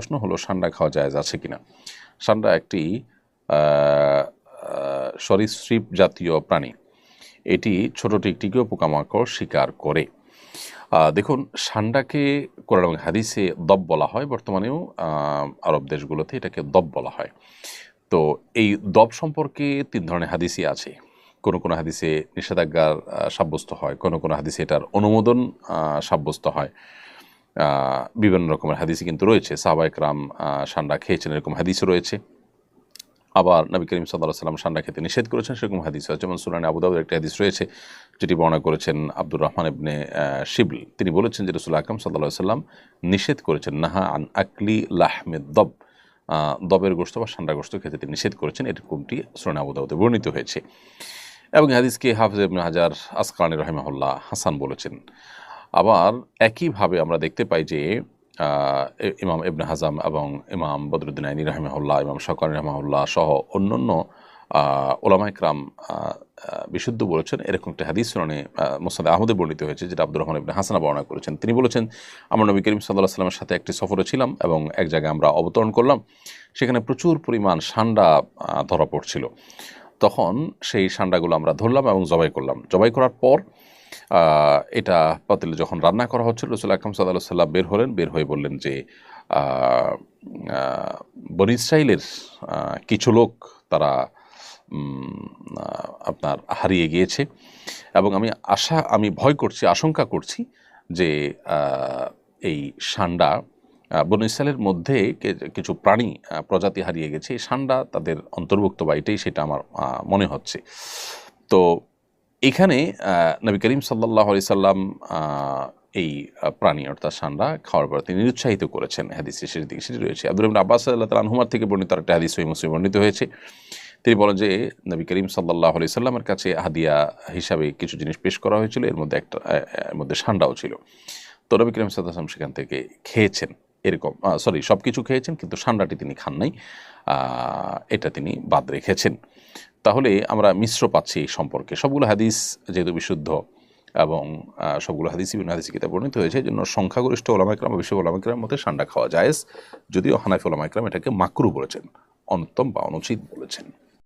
প্রশ্ন হলো সান্ডা খাওয়া জায়েজ আছে কিনা। সান্ডা একটি সরীসৃপ জাতীয় প্রাণী, এটি ছোট টিকটিকিও পোকামাকড় শিকার করে। দেখুন, সান্ডাকে কোরআন এবং হাদিসে দব বলা হয়, বর্তমানেও আরব দেশগুলোতে এটাকে দব বলা হয়। তো এই দব সম্পর্কে 3 ধরনের হাদিসই আছে। কোনো হাদিসে নিষেধাজ্ঞা সাব্যস্ত হয়, কোনো হাদিসে এটার অনুমোদন সাব্যস্ত হয়। বিভিন্ন রকমের হাদিসই কিন্তু রয়েছে। সাহাবায়ে কেরাম সান্ডা খেয়েছেন এরকম হাদিসও রয়েছে। আবার নবী করিম সাল্লাল্লাহু আলাইহি ওয়াসাল্লাম সান্ডা খেতে নিষেধ করেছেন সেরকম হাদিস আছে। যেমন সুনানে আবু দাউদের একটি হাদিস রয়েছে যেটি বর্ণনা করেছেন আব্দুর রহমান ইবনে শিবল। তিনি বলেছেন যে রাসূল আকরাম সাল্লাল্লাহু আলাইহি ওয়াসাল্লাম নিষেধ করেছেন, নাহা আন আকলি লাহমিদ দব, দবের গোশত বা সান্ডার গোশত খেতে তিনি নিষেধ করেছেন। এরকমটি সুনানে আবু দাউদে বর্ণিত হয়েছে এবং হাদিসকে হাফিজ ইবনে হাজার আসকালানী রাহিমাহুল্লাহ হাসান বলেছেন। আবার একইভাবে আমরা দেখতে পাই যে ইমাম ইবনে হাজাম এবং ইমাম বদরুদ্দিন আইনি রাহিমাহুল্লাহ, ইমাম শাওকানি রাহিমাহুল্লাহ সহ অন্যান্য উলামায়ে কেরাম বিশুদ্ধ বলেছেন। এরকম একটা হাদিস সুনানে মুসনাদ আহমদে বর্ণিত হয়েছে যেটা আব্দুর রহমান ইবনে হাসান বর্ণনা করেছেন। তিনি বলেছেন, আমরা নবী করিম সাল্লাল্লাহু আলাইহি ওয়াসাল্লামের সাথে একটি সফরে ছিলাম এবং এক জায়গায় আমরা অবতরণ করলাম। সেখানে প্রচুর পরিমাণ সান্ডা ধরা পড়ছিল। তখন সেই সান্ডাগুলো আমরা ধরলাম এবং জবাই করলাম। জবাই করার পর এটা পাতিলে যখন রান্না করা হচ্ছিল, রাসূল আকরাম সাল্লাল্লাহু আলাইহি ওয়াসাল্লাম বের হলেন। বের হয়ে বললেন যে বনী ইসরাইলের কিছু লোক তারা আপনার হারিয়ে গিয়েছে এবং আমি ভয় করছি, আশঙ্কা করছি যে এই সান্ডা বনী ইসরাইলের মধ্যে কিছু প্রাণী প্রজাতি হারিয়ে গেছে, এই সান্ডা তাদের অন্তর্ভুক্ত বা এটাই সেটা আমার মনে হচ্ছে। তো এখানে নবী করিম সাল্লাল্লাহু আলাইহি সাল্লাম এই প্রাণী অর্থাৎ সান্ডা খাওয়ার পর তিনি নিরুৎসাহিত করেছেন। হাদিসের শেষ দিকে সেটি রয়েছে। আব্দুল্লাহ ইবনে আব্বাস রাদিয়াল্লাহু তাআলা আনহুমা থেকে বর্ণিত একটা হাদিস সহিহ মুসলিমে বর্ণিত হয়েছে। তিনি বলেন যে নবী করিম সাল্লাল্লাহু আলাইহি সাল্লামের কাছে হাদিয়া হিসাবে কিছু জিনিস পেশ করা হয়েছিল, এর মধ্যে সান্ডাও ছিল। তো নবী করিম সাল্লাল্লাহু আলাইহি ওয়াসাল্লাম সেখান থেকে খেয়েছেন। এরকম সব কিছু খেয়েছেন কিন্তু সান্ডাটি তিনি খান নাই, এটা তিনি বাদ রেখেছেন। তাহলে আমরা মিশ্র পাচ্ছি এই সম্পর্কে। সবগুলো হাদিস যেহেতু বিশুদ্ধ এবং সবগুলো হাদিসই বিভিন্ন হাদিস কিতাবে বর্ণিত হয়েছে, এই জন্য সংখ্যাগরিষ্ঠ উলামায়ে কেরাম, বেশি উলামায়ে কেরামের মধ্যে সান্ডা খাওয়া জায়েজ, যদিও হানাফি উলামায়ে কেরাম এটাকে মাকরুহ বলেছেন, অনুত্তম বা অনুচিত বলেছেন।